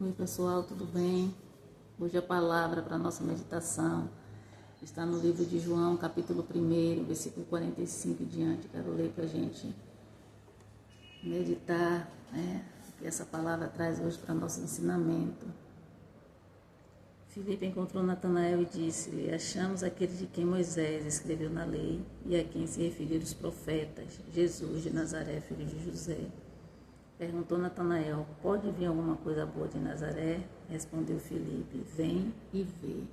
Oi pessoal, tudo bem? Hoje a palavra para a nossa meditação está no livro de João, capítulo 1, versículo 45 e diante. Quero ler para a gente meditar, o que essa palavra traz hoje para nosso ensinamento. Filipe encontrou Natanael e disse-lhe: achamos aquele de quem Moisés escreveu na lei e a quem se referiram os profetas, Jesus de Nazaré, filho de José. Perguntou Natanael: pode vir alguma coisa boa de Nazaré? Respondeu Filipe: vem e vê.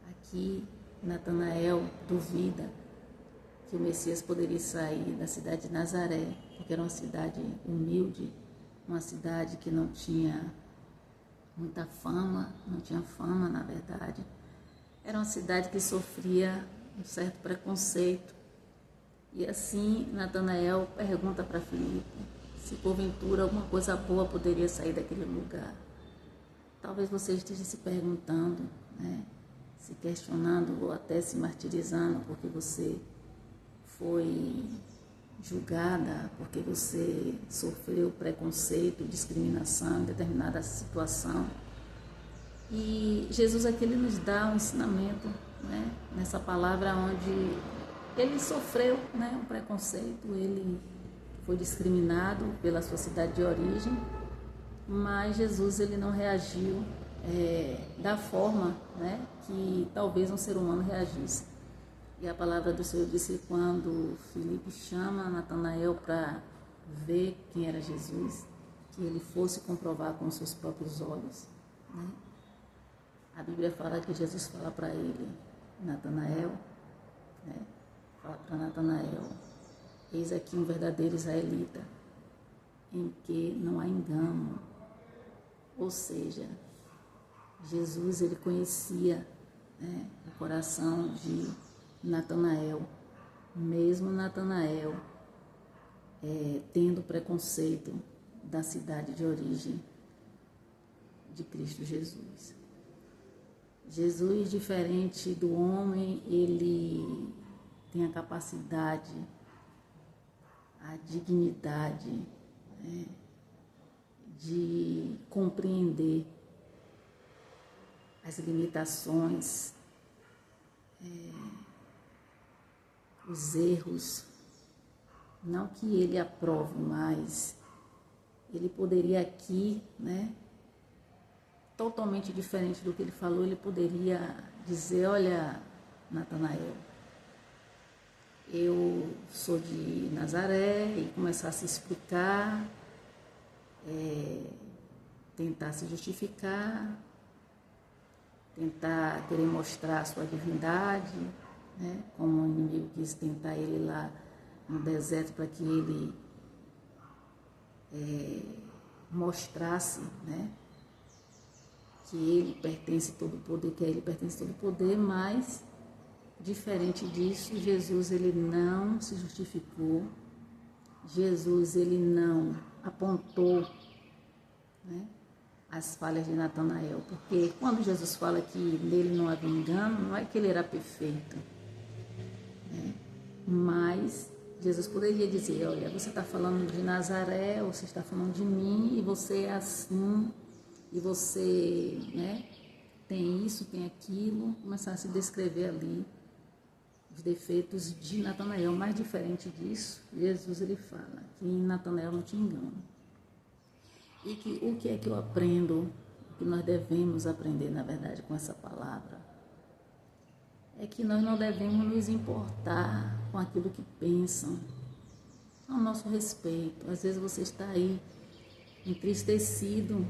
Aqui Natanael duvida que o Messias poderia sair da cidade de Nazaré, porque era uma cidade humilde, uma cidade que não tinha muita fama, não tinha fama na verdade. Era uma cidade que sofria um certo preconceito. E assim Natanael pergunta para Filipe se porventura alguma coisa boa poderia sair daquele lugar. Talvez você esteja se perguntando, se questionando ou até se martirizando porque você foi julgada, porque você sofreu preconceito, discriminação em determinada situação. E Jesus aqui ele nos dá um ensinamento, nessa palavra onde ele sofreu um preconceito, ele foi discriminado pela sua cidade de origem, mas Jesus ele não reagiu da forma que talvez um ser humano reagisse. E a palavra do Senhor disse quando Filipe chama Natanael para ver quem era Jesus, que ele fosse comprovar com seus próprios olhos. A Bíblia fala que Jesus fala para ele, Natanael, fala para Natanael: eis aqui um verdadeiro israelita, em que não há engano. Ou seja, Jesus ele conhecia o coração de Natanael, mesmo Natanael tendo preconceito da cidade de origem de Cristo Jesus. Jesus, diferente do homem, ele tem a capacidade, a dignidade de compreender as limitações, os erros, não que ele aprove, mas ele poderia aqui, totalmente diferente do que ele falou, ele poderia dizer: olha, Natanael, eu sou de Nazaré, e começar a se explicar, tentar se justificar, tentar querer mostrar a sua divindade, como o inimigo quis tentar ele lá no deserto para que ele mostrasse, que ele pertence a todo o poder, que a ele pertence todo o poder, mas diferente disso, Jesus ele não se justificou, Jesus ele não apontou as falhas de Natanael, porque quando Jesus fala que nele não havia engano, não é que ele era perfeito, mas Jesus poderia dizer: olha, você está falando de Nazaré, ou você está falando de mim, e você é assim, e você tem isso, tem aquilo, começar a se descrever ali os defeitos de Natanael. Mais diferente disso, Jesus ele fala que em Natanael não tinha engano. E que o que é que eu aprendo, o que nós devemos aprender, na verdade, com essa palavra, é que nós não devemos nos importar com aquilo que pensam ao nosso respeito. Às vezes você está aí entristecido,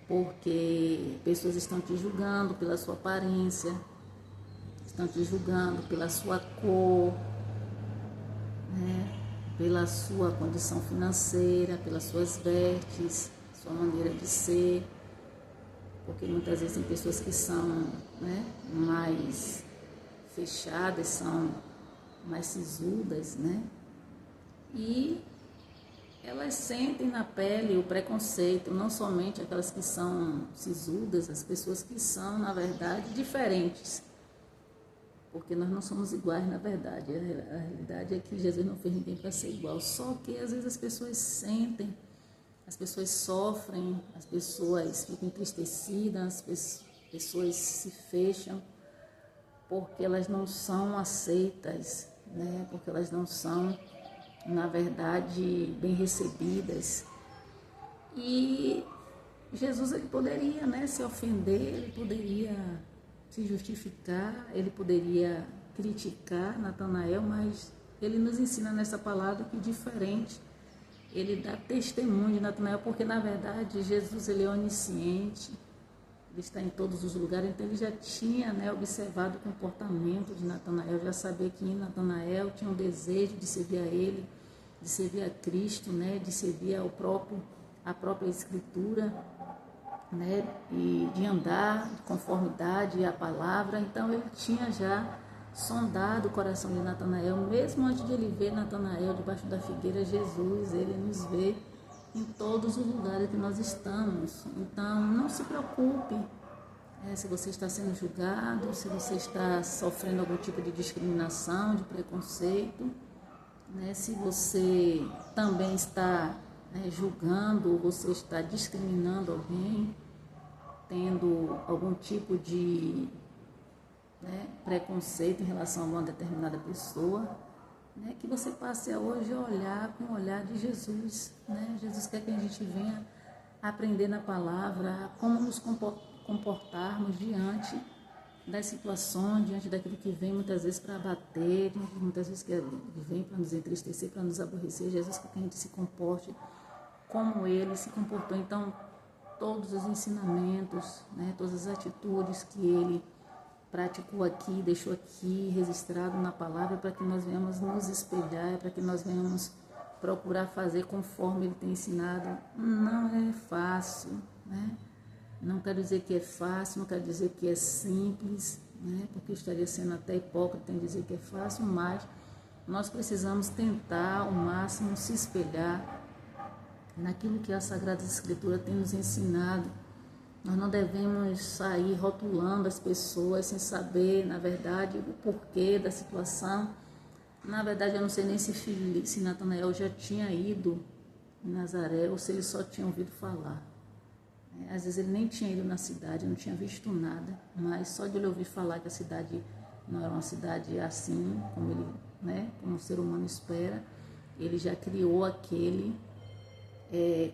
porque pessoas estão te julgando pela sua aparência, estão te julgando pela sua cor, pela sua condição financeira, pelas suas vestes, sua maneira de ser, porque muitas vezes tem pessoas que são mais fechadas, são mais sisudas, e elas sentem na pele o preconceito, não somente aquelas que são sisudas, as pessoas que são, na verdade, diferentes. Porque nós não somos iguais, na verdade. A realidade é que Jesus não fez ninguém para ser igual. Só que às vezes as pessoas sentem as pessoas sofrem, as pessoas ficam entristecidas, as pessoas se fecham porque elas não são aceitas, né? Porque elas não são, na verdade, bem recebidas. E Jesus, ele poderia, né, se ofender, ele poderia se justificar, ele poderia criticar Natanael, mas ele nos ensina nessa palavra que diferente, ele dá testemunho de Natanael, porque na verdade Jesus, ele é onisciente, ele está em todos os lugares, então ele já tinha, né, observado o comportamento de Natanael, já sabia que Natanael tinha um desejo de servir a ele, de servir a Cristo, né, de servir a própria Escritura, né, e de andar de conformidade à palavra. Então ele tinha já sondado o coração de Natanael, mesmo antes de ele ver Natanael debaixo da figueira. Jesus, ele nos vê em todos os lugares que nós estamos. Então não se preocupe se você está sendo julgado, se você está sofrendo algum tipo de discriminação, de preconceito, né, se você também está julgando, ou você está discriminando alguém, tendo algum tipo de preconceito em relação a uma determinada pessoa, né, que você passe a hoje a olhar com o olhar de Jesus. Né? Jesus quer que a gente venha aprender na palavra como nos comportarmos diante das situações, diante daquilo que vem muitas vezes para abater, muitas vezes que vem para nos entristecer, para nos aborrecer. Jesus quer que a gente se comporte como ele se comportou. Então, todos os ensinamentos, né, todas as atitudes que ele praticou aqui, deixou aqui registrado na palavra, para que nós venhamos nos espelhar, para que nós venhamos procurar fazer conforme ele tem ensinado. Não é fácil, né? Não quero dizer que é fácil, não quero dizer que é simples, né? Porque eu estaria sendo até hipócrita em dizer que é fácil, mas nós precisamos tentar ao máximo se espelhar naquilo que a Sagrada Escritura tem nos ensinado. Nós não devemos sair rotulando as pessoas sem saber, na verdade, o porquê da situação. Na verdade, eu não sei nem se Natanael já tinha ido em Nazaré ou se ele só tinha ouvido falar. Às vezes ele nem tinha ido na cidade, não tinha visto nada, mas só de ele ouvir falar que a cidade não era uma cidade assim, como ele, né, como o ser humano espera, ele já criou aquele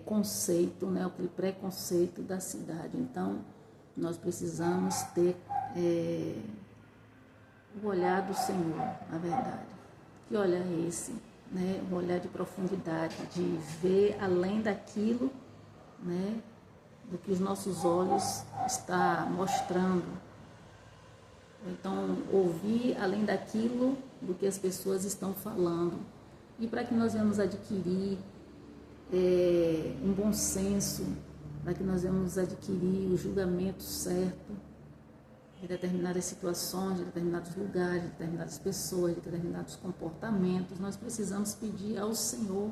conceito, né, aquele preconceito da cidade. Então, nós precisamos ter o olhar do Senhor, na verdade. Que olhar é esse? Né? Um olhar de profundidade, de ver além daquilo, né, do que os nossos olhos estão mostrando. Então, ouvir além daquilo do que as pessoas estão falando. E para que nós venhamos adquirir um bom senso, para que nós venhamos adquirir o julgamento certo de determinadas situações, de determinados lugares, de determinadas pessoas, de determinados comportamentos, nós precisamos pedir ao Senhor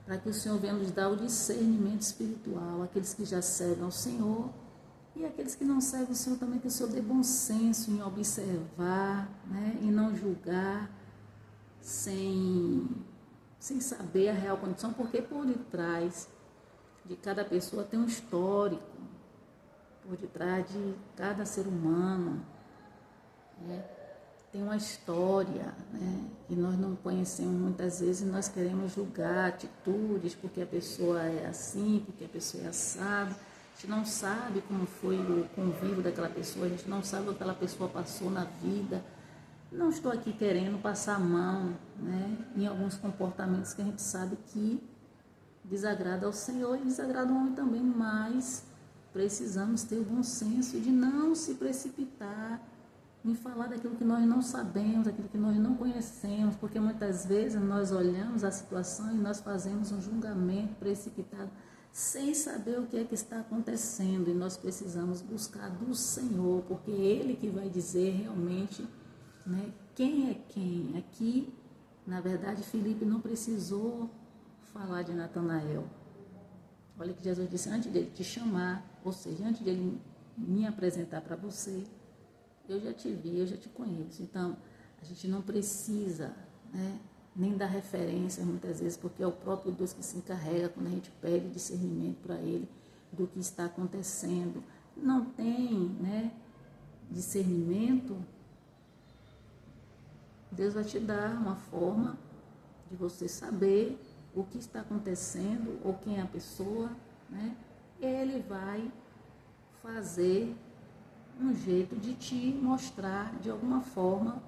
para que o Senhor venha nos dar o discernimento espiritual, aqueles que já servem ao Senhor e aqueles que não servem ao Senhor também, que o Senhor dê bom senso em observar, né, e não julgar sem saber a real condição, porque por detrás de cada pessoa tem um histórico, por detrás de cada ser humano, né, tem uma história, né, que nós não conhecemos muitas vezes e nós queremos julgar atitudes porque a pessoa é assim, porque a pessoa é assada. A gente não sabe como foi o convívio daquela pessoa, a gente não sabe o que aquela pessoa passou na vida. Não estou aqui querendo passar a mão, né, em alguns comportamentos que a gente sabe que desagrada ao Senhor e desagrada ao homem também, mas precisamos ter o bom senso de não se precipitar em falar daquilo que nós não sabemos, daquilo que nós não conhecemos, porque muitas vezes nós olhamos a situação e nós fazemos um julgamento precipitado sem saber o que é que está acontecendo, e nós precisamos buscar do Senhor, porque é Ele que vai dizer realmente, né, quem é quem. Aqui, na verdade, Filipe não precisou falar de Natanael. Olha que Jesus disse, antes dele te chamar, ou seja, antes dele me apresentar para você, eu já te vi, eu já te conheço. Então, a gente não precisa, né, nem dá referência muitas vezes, porque é o próprio Deus que se encarrega quando a gente pede discernimento para Ele do que está acontecendo. Não tem, né, discernimento, Deus vai te dar uma forma de você saber o que está acontecendo ou quem é a pessoa, né? Ele vai fazer um jeito de te mostrar de alguma forma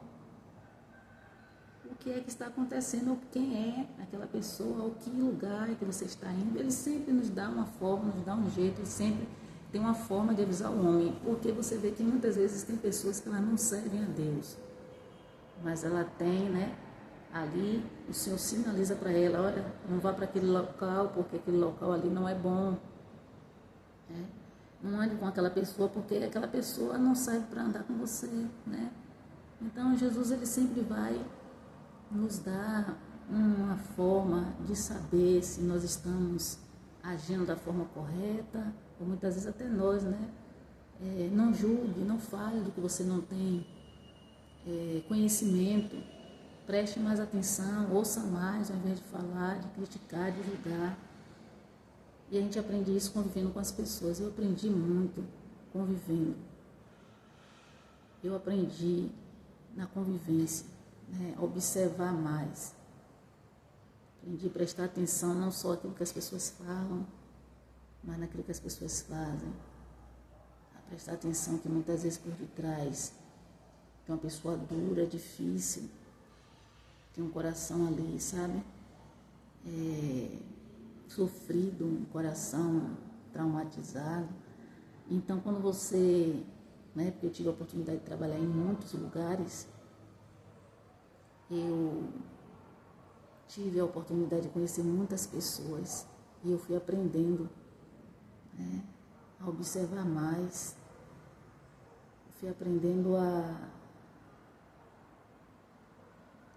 o que é que está acontecendo, ou quem é aquela pessoa, ou que lugar é que você está indo. Ele sempre nos dá uma forma, nos dá um jeito, ele sempre tem uma forma de avisar o homem, porque você vê que muitas vezes tem pessoas que elas não servem a Deus, mas ela tem, né, ali o Senhor sinaliza para ela, olha, não vá para aquele local, porque aquele local ali não é bom, né? Não ande com aquela pessoa, porque aquela pessoa não serve para andar com você, né? Então Jesus, ele sempre vai nos dar uma forma de saber se nós estamos agindo da forma correta, ou muitas vezes até nós, né? Não julgue, não fale do que você não tem conhecimento, preste mais atenção, ouça mais ao invés de falar, de criticar, de julgar. E a gente aprende isso convivendo com as pessoas. Eu aprendi muito convivendo. Eu aprendi na convivência, né, observar mais. Aprendi a prestar atenção não só naquilo que as pessoas falam, mas naquilo que as pessoas fazem. A prestar atenção que muitas vezes por detrás tem uma pessoa dura, difícil, tem um coração ali, sabe? Sofrido, um coração traumatizado. Então, quando você, né, porque eu tive a oportunidade de trabalhar em muitos lugares, eu tive a oportunidade de conhecer muitas pessoas e eu fui aprendendo, né, a observar mais, eu fui aprendendo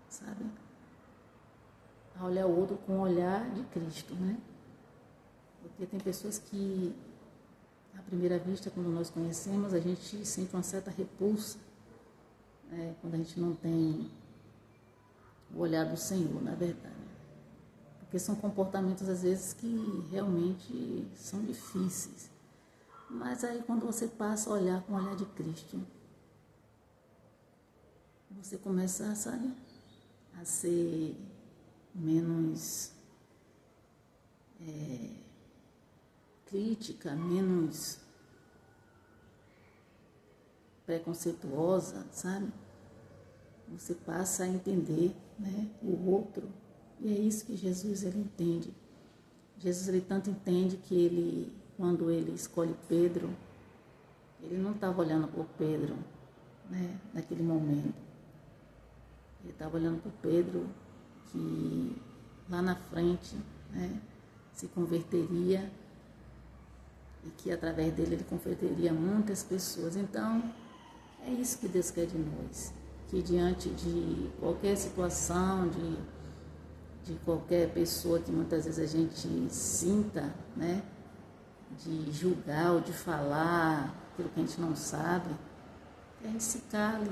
sabe, a olhar o outro com o olhar de Cristo, né? Porque tem pessoas que, à primeira vista, quando nós conhecemos, a gente sente uma certa repulsa, né? Quando a gente não tem o olhar do Senhor, na verdade. Porque são comportamentos, às vezes, que realmente são difíceis. Mas aí, quando você passa a olhar com o olhar de Cristo, você começa, sabe, a ser menos crítica, menos preconceituosa, sabe? Você passa a entender, né, o outro. E é isso que Jesus, ele entende. Jesus, ele tanto entende que ele, quando ele escolhe Pedro, ele não estava olhando por Pedro, né, naquele momento. Ele estava olhando por Pedro, que lá na frente, né, se converteria e que através dele ele converteria muitas pessoas. Então, é isso que Deus quer de nós, que diante de qualquer situação, de qualquer pessoa que muitas vezes a gente sinta, né, de julgar ou de falar aquilo que a gente não sabe, que a gente se cale,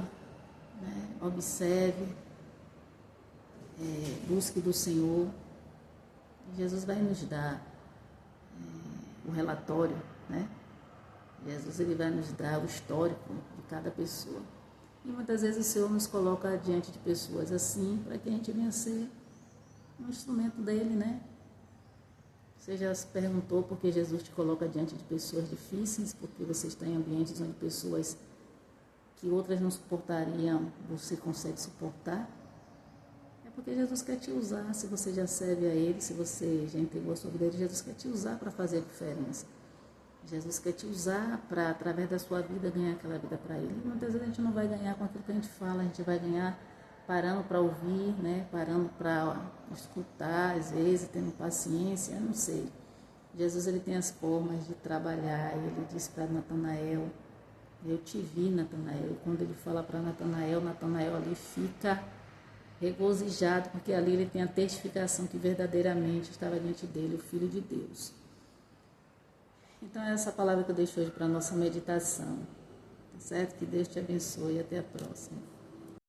né, observe, busque do Senhor. Jesus vai nos dar o relatório, né? Jesus, ele vai nos dar o histórico de cada pessoa. E muitas vezes o Senhor nos coloca diante de pessoas assim, para que a gente venha ser um instrumento dele, né? Você já se perguntou por que Jesus te coloca diante de pessoas difíceis? Porque você está em ambientes onde pessoas que outras não suportariam, você consegue suportar? É porque Jesus quer te usar. Se você já serve a Ele, se você já entregou a sua vida a Ele, Jesus quer te usar para fazer a diferença. Jesus quer te usar para, através da sua vida, ganhar aquela vida para Ele. E muitas vezes a gente não vai ganhar com aquilo que a gente fala, a gente vai ganhar parando para ouvir, né? Parando para escutar, às vezes, tendo paciência, não sei. Jesus, ele tem as formas de trabalhar. Ele disse para Natanael, eu te vi, Natanael. E quando ele fala para Natanael, Natanael ali fica regozijado, porque ali ele tem a testificação que verdadeiramente estava diante dele, o Filho de Deus. Então é essa palavra que eu deixo hoje para a nossa meditação. Tá certo? Que Deus te abençoe e até a próxima.